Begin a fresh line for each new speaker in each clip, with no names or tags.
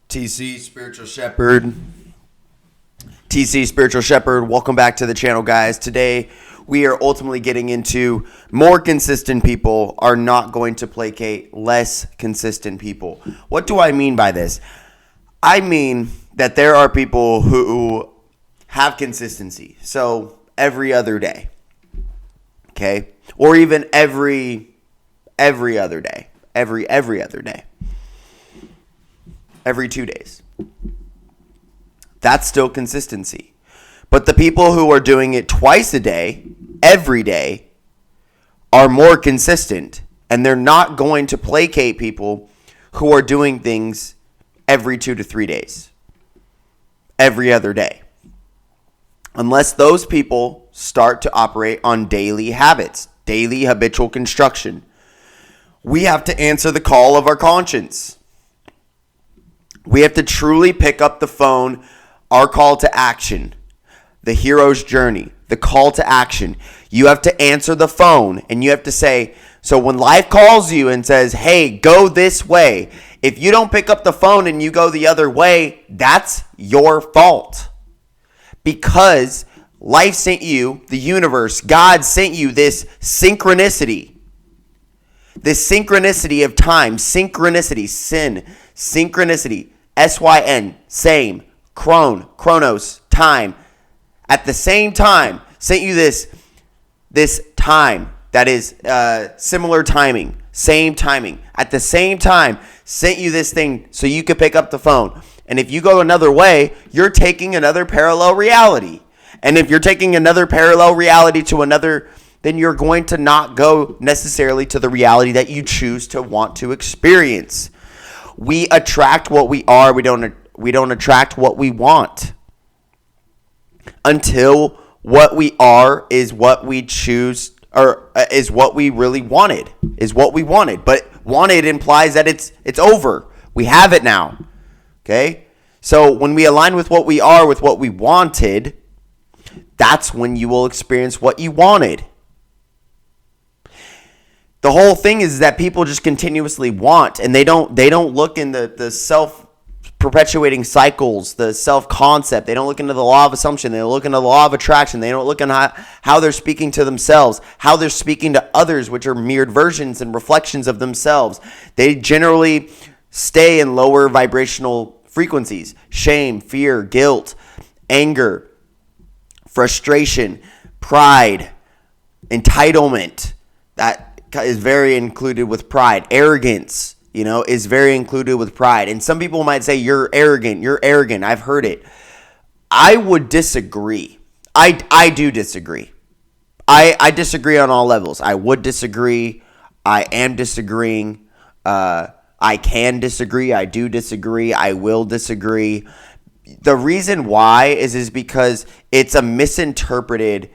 TC Spiritual Shepherd. TC Spiritual Shepherd. Welcome back to the channel, guys. Today, we are ultimately getting into more consistent people are not going to placate less consistent people. What do I mean by this? I mean that there are people who have consistency. So every other day. Okay? Or even every other day. Every other day. Every 2 days. That's still consistency. But the people who are doing it twice a day, every day, are more consistent. And they're not going to placate people who are doing things every 2 to 3 days. Every other day. Unless those people start to operate on daily habits, daily habitual construction. We have to answer the call of our conscience. We have to truly pick up the phone, our call to action, the hero's journey, the call to action. You have to answer the phone and you have to say, so when life calls you and says, hey, go this way, if you don't pick up the phone and you go the other way, that's your fault. Because life sent you, the universe, God sent you this synchronicity. This synchronicity of time, synchronicity, sin, synchronicity, S-Y-N, same, chronos, time. At the same time, sent you this time that is similar timing, same timing. At the same time, sent you this thing so you could pick up the phone. And if you go another way, you're taking another parallel reality. And if you're taking another parallel reality to another, then you're going to not go necessarily to the reality that you choose to want to experience. We attract what we are. We don't attract what we want. Until what we are is what we choose, or is what we really wanted. Is what we wanted. But wanted implies that it's over. We have it now. Okay? So when we align with what we are, with what we wanted, that's when you will experience what you wanted. The whole thing is that people just continuously want, and they don't look in the self-perpetuating cycles, the self-concept. They don't look into the law of assumption. They don't look into the law of attraction. They don't look into how they're speaking to themselves, how they're speaking to others, which are mirrored versions and reflections of themselves. They generally stay in lower vibrational frequencies: shame, fear, guilt, anger, frustration, pride, entitlement. That is very included with pride. Arrogance, is very included with pride. And some people might say, you're arrogant. I've heard it. I would disagree. I do disagree. I disagree on all levels. I would disagree. I am disagreeing. I can disagree. I do disagree. I will disagree. The reason why is because it's a misinterpreted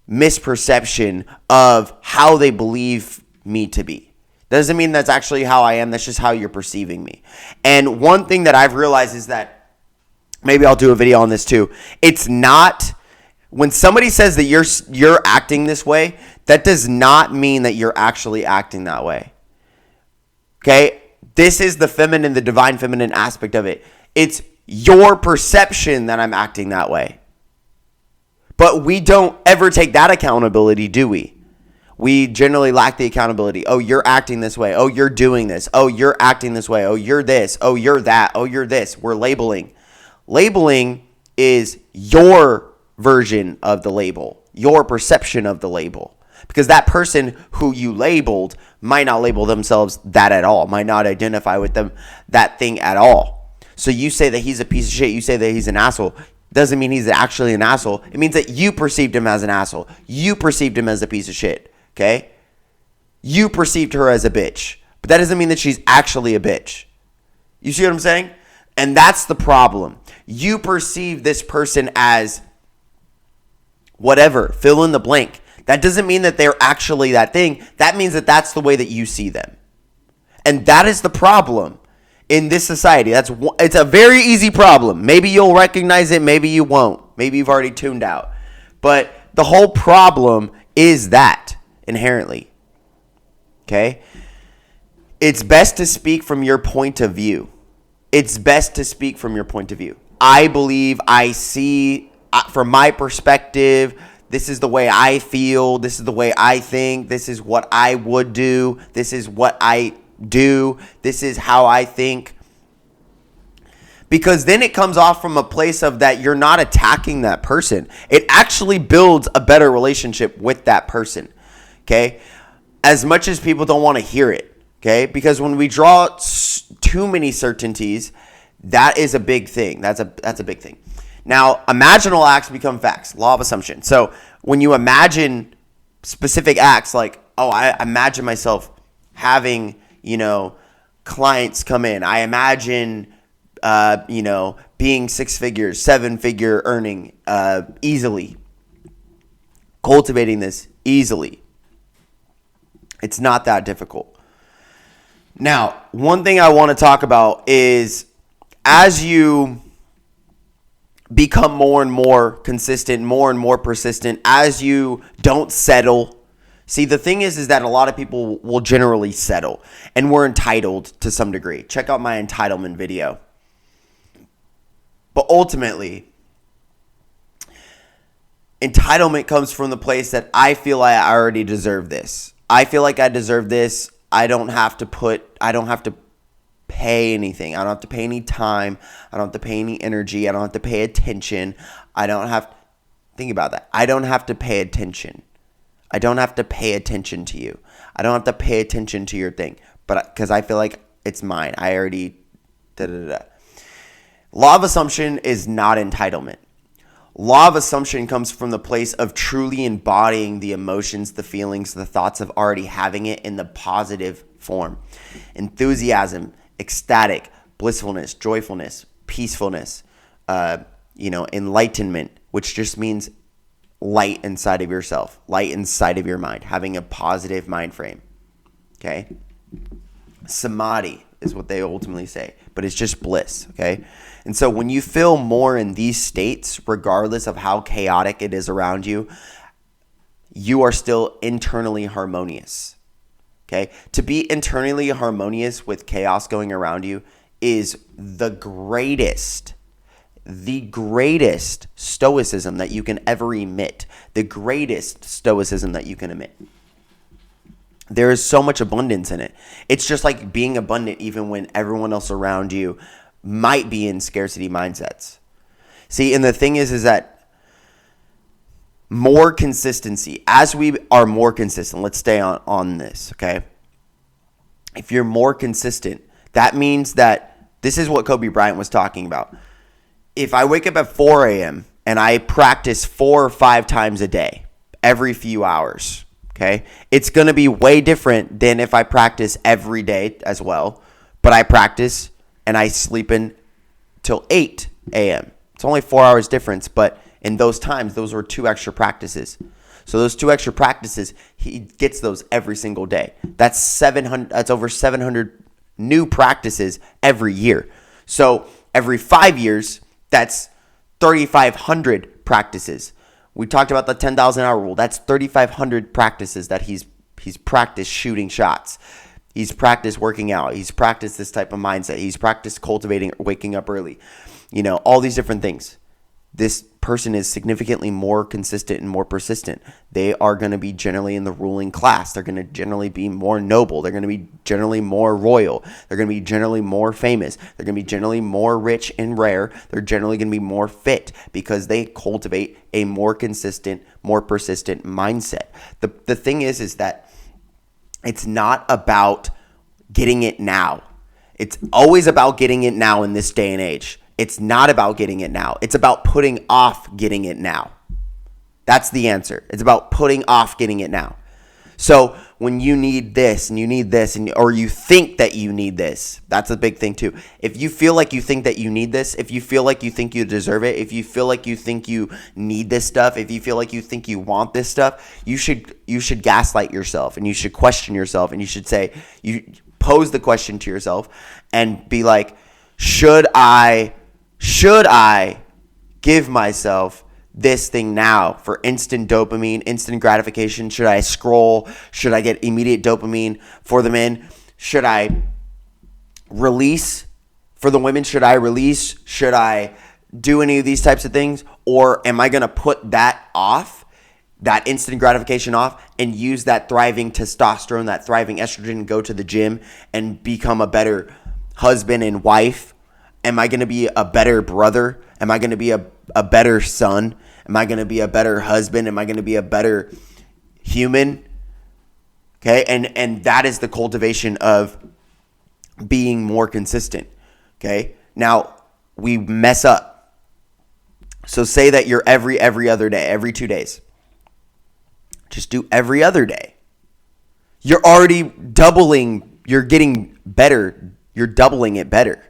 misperception of how they believe me to be. Doesn't mean that's actually how I am. That's just how you're perceiving me. And one thing that I've realized is that, maybe I'll do a video on this too. It's not, when somebody says that you're acting this way, that does not mean that you're actually acting that way. Okay? This is the feminine, the divine feminine aspect of it. It's your perception that I'm acting that way. But we don't ever take that accountability, do we? We generally lack the accountability. Oh, you're acting this way. Oh, you're doing this. Oh, you're acting this way. Oh, you're this. Oh, you're that. Oh, you're this. We're labeling. Labeling is your version of the label, your perception of the label. Because that person who you labeled might not label themselves that at all, might not identify with them that thing at all. So you say that he's a piece of shit. You say that he's an asshole. Doesn't mean he's actually an asshole. It means that you perceived him as an asshole. You perceived him as a piece of shit. Okay? You perceived her as a bitch. But that doesn't mean that she's actually a bitch. You see what I'm saying? And that's the problem. You perceive this person as whatever. Fill in the blank. That doesn't mean that they're actually that thing. That means that that's the way that you see them. And that is the problem in this society. It's a very easy problem. Maybe you'll recognize it, maybe you won't. Maybe you've already tuned out. But the whole problem is that inherently. Okay? It's best to speak from your point of view. it's best to speak from your point of view. I believe, I see, from my perspective, this is the way I feel, this is the way I think, this is what I would do, this is what I do, this is how I think. Because then it comes off from a place of that you're not attacking that person. It actually builds a better relationship with that person, okay? As much as people don't want to hear it, okay? Because when we draw too many certainties, that is a big thing. That's a big thing. Now, imaginal acts become facts, law of assumption. So when you imagine specific acts like, oh, I imagine myself having, clients come in. I imagine, being 6 figures, 7-figure earning easily, cultivating this easily. It's not that difficult. Now, one thing I want to talk about is as you become more and more consistent, more and more persistent, as you don't settle. See, the thing is that a lot of people will generally settle, and we're entitled to some degree. Check out my entitlement video. But ultimately, entitlement comes from the place that I feel I already deserve this. I feel like I deserve this. I don't have to pay anything. I don't have to pay any time. I don't have to pay any energy. I don't have to pay attention. Think about that. I don't have to pay attention. I don't have to pay attention to you. I don't have to pay attention to your thing. But because I feel like it's mine. I already Law of assumption is not entitlement. Law of assumption comes from the place of truly embodying the emotions, the feelings, the thoughts of already having it in the positive form. Enthusiasm, ecstatic, blissfulness, joyfulness, peacefulness, enlightenment, which just means light inside of yourself, light inside of your mind, having a positive mind frame. Okay? Samadhi is what they ultimately say, but it's just bliss. Okay? And so when you feel more in these states, regardless of how chaotic it is around you, you are still internally harmonious. Okay? To be internally harmonious with chaos going around you is the greatest stoicism that you can ever emit. The greatest stoicism that you can emit. There is so much abundance in it. It's just like being abundant even when everyone else around you might be in scarcity mindsets. See, and the thing is that more consistency, as we are more consistent, let's stay on this, okay? If you're more consistent, that means that this is what Kobe Bryant was talking about. If I wake up at 4 a.m. and I practice 4 or 5 times a day, every few hours, okay, it's going to be way different than if I practice every day as well, but I practice and I sleep in till 8 a.m. It's only 4 hours difference, but in those times, those were 2 extra practices. So those 2 extra practices, he gets those every single day. That's 700. That's over 700 new practices every year. So every 5 years, that's 3,500 practices. We talked about the 10,000 hour rule. That's 3,500 practices that he's practiced shooting shots. He's practiced working out. He's practiced this type of mindset. He's practiced cultivating, waking up early. All these different things. This person is significantly more consistent and more persistent. They are going to be generally in the ruling class. They're going to generally be more noble. They're going to be generally more royal. They're going to be generally more famous. They're going to be generally more rich and rare. They're generally going to be more fit because they cultivate a more consistent, more persistent mindset. The thing is that it's not about getting it now. It's always about getting it now in this day and age. It's not about getting it now. It's about putting off getting it now. That's the answer. It's about putting off getting it now. So when you need this and you need this, or you think that you need this, that's a big thing too. If you feel like you think that you need this, if you feel like you think you deserve it, if you feel like you think you need this stuff, if you feel like you think you want this stuff, you should gaslight yourself and you should question yourself and you pose the question to yourself and be like, should I give myself this thing now for instant dopamine, instant gratification? Should I scroll? Should I get immediate dopamine for the men? Should I release For the women, should I release? Should I do any of these types of things? Or am I going to put that off, that instant gratification off, and use that thriving testosterone, that thriving estrogen, and go to the gym and become a better husband and wife? Am I going to be a better brother? Am I going to be a better son? Am I going to be a better husband? Am I going to be a better human? Okay, and that is the cultivation of being more consistent. Okay, now we mess up. So say that you're every other day, every 2 days. Just do every other day. You're already doubling. You're getting better. You're doubling it better.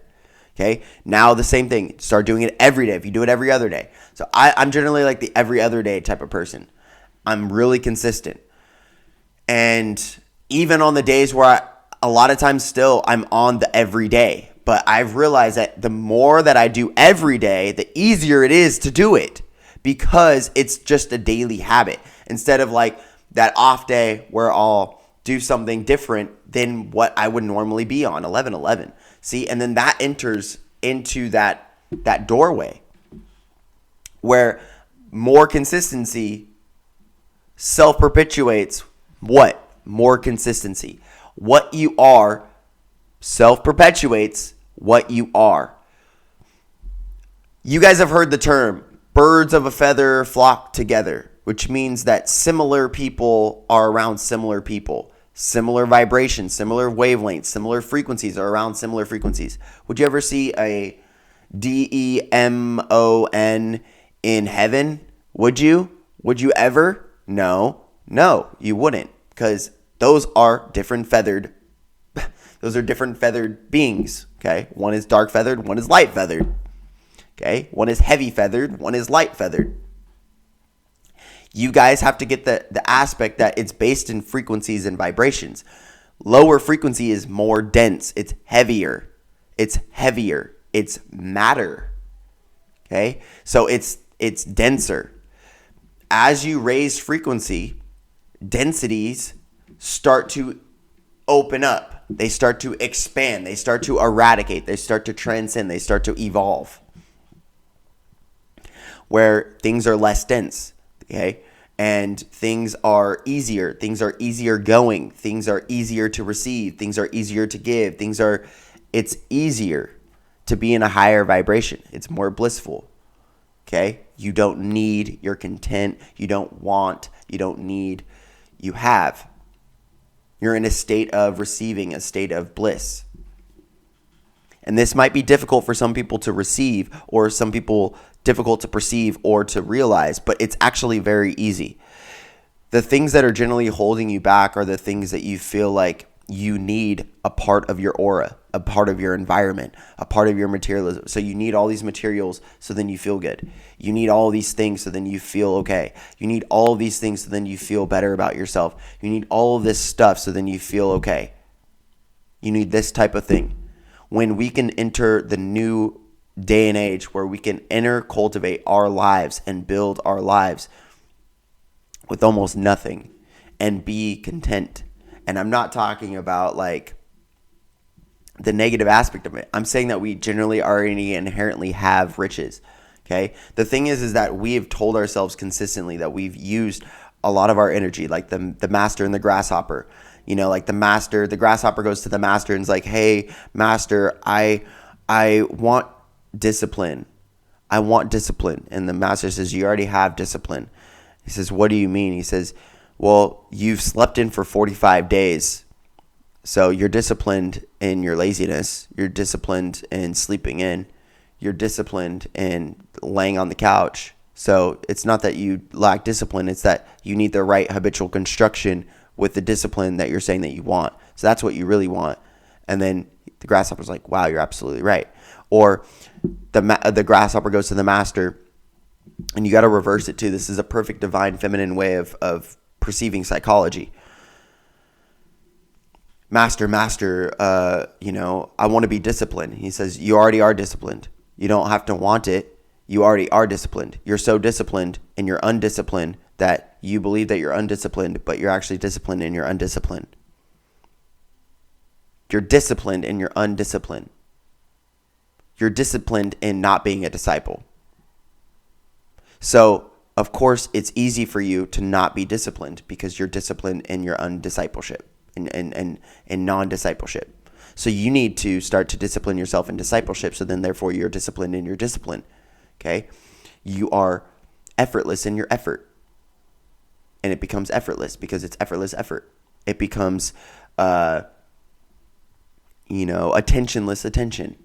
Okay, now the same thing. Start doing it every day. If you do it every other day. So I'm generally like the every other day type of person. I'm really consistent. And even on the days where a lot of times still I'm on the every day. But I've realized that the more that I do every day, the easier it is to do it because it's just a daily habit. Instead of like that off day where I'll do something different than what I would normally be on, 11-11. See, and then that enters into that doorway where more consistency self-perpetuates what? More consistency. What you are self-perpetuates what you are. You guys have heard the term, birds of a feather flock together, which means that similar people are around similar people. Similar vibrations, similar wavelengths, similar frequencies are around similar frequencies. Would you ever see a DEMON in heaven? Would you? Would you ever? No, you wouldn't, because those are different feathered beings. Okay, one is dark feathered, one is light feathered. Okay, one is heavy feathered, one is light feathered. You guys have to get the aspect that it's based in frequencies and vibrations. Lower frequency is more dense. It's heavier. It's matter. Okay? So it's denser. As you raise frequency, densities start to open up. They start to expand. They start to eradicate. They start to transcend. They start to evolve. Where things are less dense. Okay, and things are easier. Things are easier going. Things are easier to receive. Things are easier to give. It's easier to be in a higher vibration. It's more blissful. Okay, you don't need. You're content. You don't want. You don't need. You have. You're in a state of receiving, a state of bliss. And this might be difficult for some people to receive, or some people difficult to perceive or to realize, but it's actually very easy. The things that are generally holding you back are the things that you feel like you need a part of your aura, a part of your environment, a part of your materialism. So you need all these materials so then you feel good. You need all these things so then you feel okay. You need all of these things so then you feel better about yourself. You need all of this stuff so then you feel okay. You need this type of thing. When we can enter the new day and age where we can cultivate our lives and build our lives with almost nothing and be content. And I'm not talking about like the negative aspect of it. I'm saying that we generally already inherently have riches. Okay. The thing is that we have told ourselves consistently that we've used a lot of our energy, like the master and the grasshopper. You know, like the grasshopper goes to the master and is like, hey, master, I want discipline. I want discipline. And the master says, you already have discipline. He says, what do you mean? He says, well, you've slept in for 45 days. So you're disciplined in your laziness. You're disciplined in sleeping in. You're disciplined in laying on the couch. So it's not that you lack discipline. It's that you need the right habitual construction with the discipline that you're saying that you want. So that's what you really want. And then the grasshopper's like, wow, you're absolutely right. Or the grasshopper goes to the master, and you got to reverse it too. This is a perfect divine feminine way of perceiving psychology. Master, I want to be disciplined. He says, you already are disciplined. You don't have to want it. You already are disciplined. You're so disciplined and you're undisciplined that you believe that you're undisciplined, but you're actually disciplined and you're undisciplined. You're disciplined and you're undisciplined. you're disciplined in not being a disciple. So, of course, it's easy for you to not be disciplined because you're disciplined in your undiscipleship and non-discipleship. So you need to start to discipline yourself in discipleship, so then therefore you're disciplined in your discipline. Okay? You are effortless in your effort. And it becomes effortless because it's effortless effort. It becomes, attentionless attention.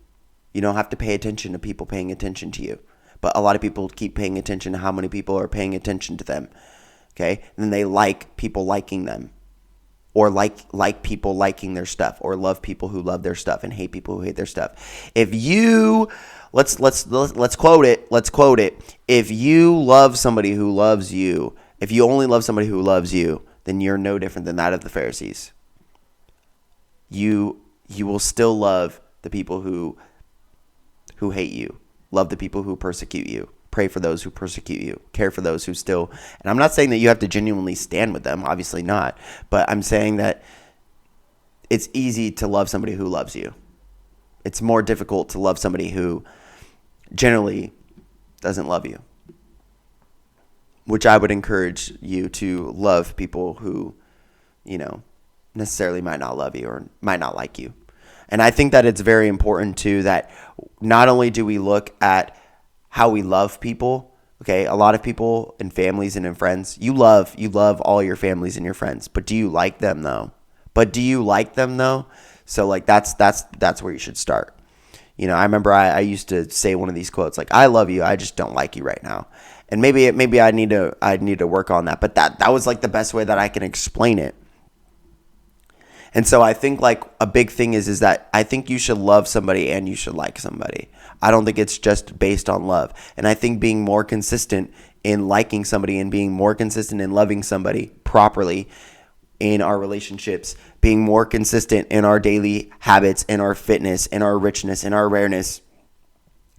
You don't have to pay attention to people paying attention to you. But a lot of people keep paying attention to how many people are paying attention to them. Okay? And then they like people liking them. Or like people liking their stuff, or love people who love their stuff and hate people who hate their stuff. If you let's quote it. If you love somebody who loves you, if you only love somebody who loves you, then you're no different than that of the Pharisees. You will still love the people who hate you, love the people who persecute you. Pray for those who persecute you. Care for those who still... And I'm not saying that you have to genuinely stand with them. Obviously not. But I'm saying that it's easy to love somebody who loves you. It's more difficult to love somebody who generally doesn't love you. Which I would encourage you to love people who, necessarily might not love you or might not like you. And I think that it's very important too that not only do we look at how we love people. Okay, a lot of people in families and in friends, you love all your families and your friends, but do you like them though? So like that's where you should start. I remember I used to say one of these quotes like, I love you, I just don't like you right now. And maybe I need to work on that, but that was like the best way that I can explain it. And so I think like a big thing is that I think you should love somebody and you should like somebody. I don't think it's just based on love. And I think being more consistent in liking somebody and being more consistent in loving somebody properly in our relationships, being more consistent in our daily habits, in our fitness, in our richness, in our rareness,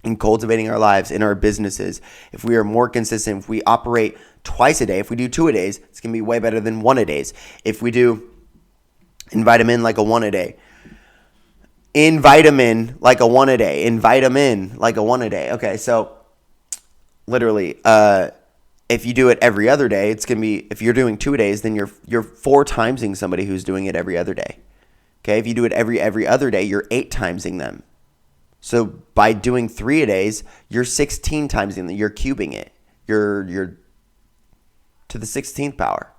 in cultivating our lives, in our businesses. If we are more consistent, if we operate twice a day, if we do 2 a days, it's going to be way better than 1 a days. If we do invite them in like a 1 a day. Invite them in like a 1 a day. Invite them in like a 1 a day. Okay, so literally, if you do it every other day, it's going to be, if you're doing 2 a days, then you're 4 timesing somebody who's doing it every other day. Okay, if you do it every other day, you're 8 timesing them. So by doing 3 a days, you're 16 timesing them. You're cubing it. You're to the 16th power.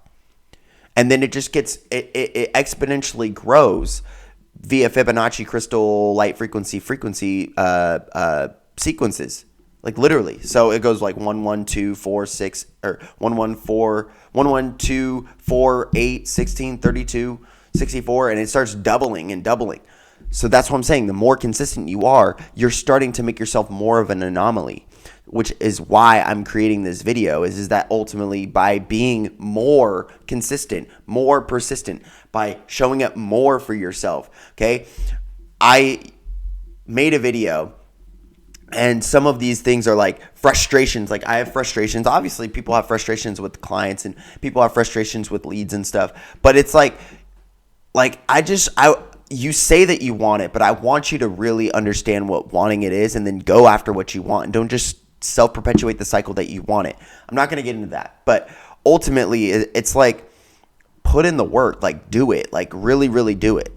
And then it just gets, it exponentially grows via Fibonacci crystal light frequency sequences. Like literally. So it goes like 1, 1, 2, 4, 6, or 1, 1, 4, 1, 1, 2, 4, 8, 16, 32, 64, and it starts doubling and doubling. So that's what I'm saying. The more consistent you are, you're starting to make yourself more of an anomaly, which is why I'm creating this video, is that ultimately by being more consistent, more persistent, by showing up more for yourself, okay? I made a video, and some of these things are like frustrations. Like I have frustrations. Obviously, people have frustrations with clients and people have frustrations with leads and stuff. But it's like you say that you want it, but I want you to really understand what wanting it is and then go after what you want. And don't just self-perpetuate the cycle that you want it. I'm not going to get into that. But ultimately, it's like put in the work. Like do it. Like really, really do it.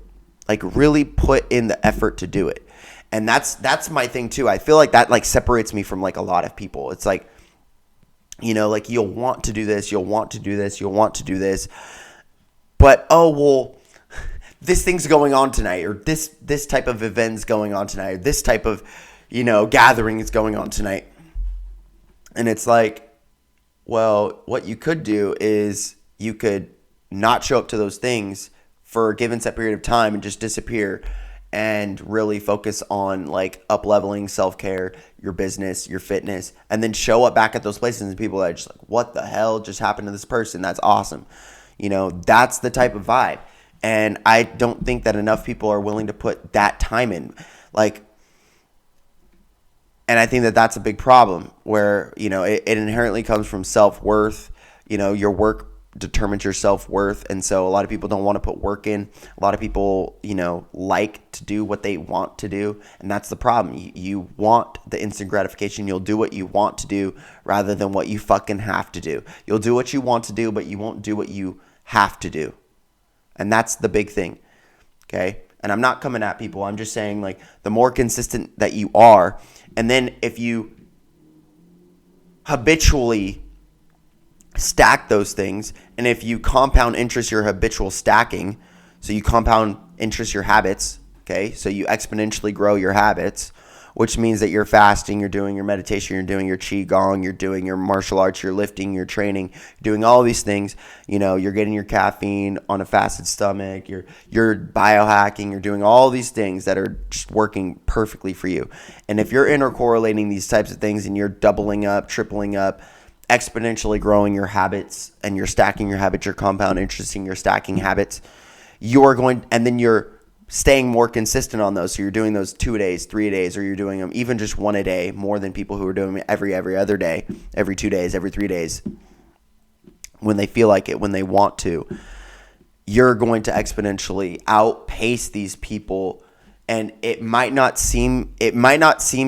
Like really put in the effort to do it. And that's my thing too. I feel like that like separates me from like a lot of people. It's like, like you'll want to do this, you'll want to do this, you'll want to do this. But this thing's going on tonight, or this type of event's going on tonight, or this type of, gathering is going on tonight. And it's like, well, what you could do is you could not show up to those things for a given set period of time and just disappear and really focus on like up-leveling self-care, your business, your fitness, and then show up back at those places and people are just like, what the hell just happened to this person? That's awesome. That's the type of vibe. And I don't think that enough people are willing to put that time in. And I think that that's a big problem where, it inherently comes from self-worth. Your work determines your self-worth. And so a lot of people don't want to put work in. A lot of people, like to do what they want to do. And that's the problem. You want the instant gratification. You'll do what you want to do rather than what you fucking have to do. You'll do what you want to do, but you won't do what you have to do. And that's the big thing. Okay? And I'm not coming at people. I'm just saying, like, the more consistent that you are, and then if you habitually stack those things, and if you compound interest your habitual stacking, so you compound interest your habits, okay, so you exponentially grow your habits, which means that you're fasting, you're doing your meditation, you're doing your qigong, you're doing your martial arts, you're lifting, you're training, doing all these things. You're getting your caffeine on a fasted stomach, you're biohacking, you're doing all these things that are just working perfectly for you. And if you're intercorrelating these types of things and you're doubling up, tripling up, exponentially growing your habits, and you're stacking your habits, you're compound interesting your stacking habits, and then you're staying more consistent on those. So you're doing those 2 days, 3 days, or you're doing them even just one a day, more than people who are doing it every other day, every 2 days, every 3 days, when they feel like it, when they want to. You're going to exponentially outpace these people. And it might not seem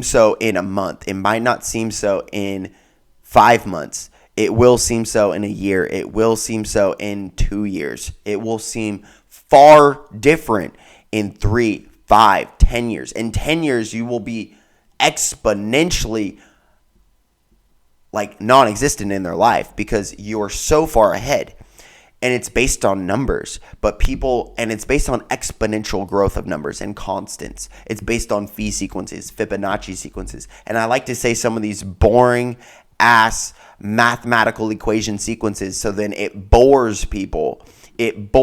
so in a month. It might not seem so in 5 months. It will seem so in a year. It will seem so in 2 years. It will seem far different in 3, 5, 10 years. In 10 years, you will be exponentially non-existent in their life because you are so far ahead. And it's based on numbers, and it's based on exponential growth of numbers and constants. It's based on phi sequences, Fibonacci sequences. And I like to say some of these boring ass mathematical equation sequences, so then it bores people. It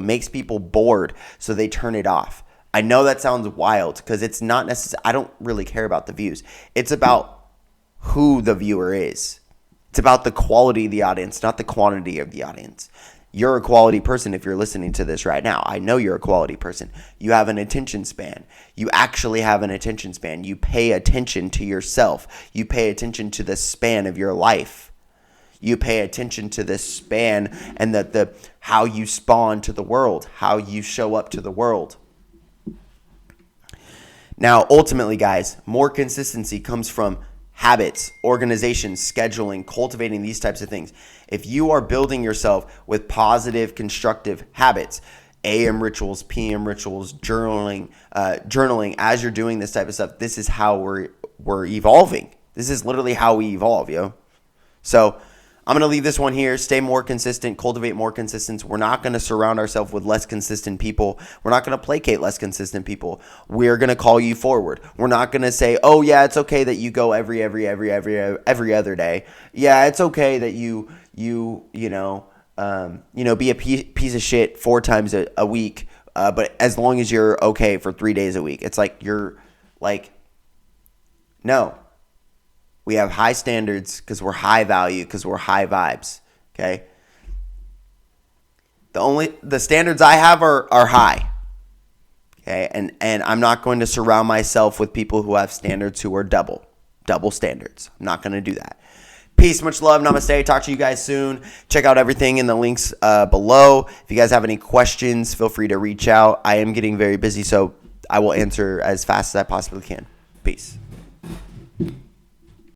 makes people bored, so they turn it off. I know that sounds wild because it's not necessary. I don't really care about the views. It's about who the viewer is. It's about the quality of the audience, not the quantity of the audience. You're a quality person if you're listening to this right now. I know you're a quality person. You have an attention span. You actually have an attention span. You pay attention to yourself. You pay attention to the span of your life. You pay attention to the span and the how you spawn to the world, how you show up to the world. Now, ultimately, guys, more consistency comes from habits, organization, scheduling, cultivating these types of things. If you are building yourself with positive, constructive habits, AM rituals, PM rituals, journaling as you're doing this type of stuff, this is how we're evolving. This is literally how we evolve, yo. So I'm going to leave this one here. Stay more consistent, cultivate more consistency. We're not going to surround ourselves with less consistent people. We're not going to placate less consistent people. We're going to call you forward. We're not going to say, oh, yeah, it's okay that you go every other day. Yeah, it's okay that you be a piece of shit 4 times a week, but as long as you're okay for 3 days a week. It's like you're like, no. We have high standards because we're high value, because we're high vibes, okay? The standards I have are high, okay? And I'm not going to surround myself with people who have standards who are double standards. I'm not going to do that. Peace, much love, namaste. Talk to you guys soon. Check out everything in the links below. If you guys have any questions, feel free to reach out. I am getting very busy, so I will answer as fast as I possibly can. Peace.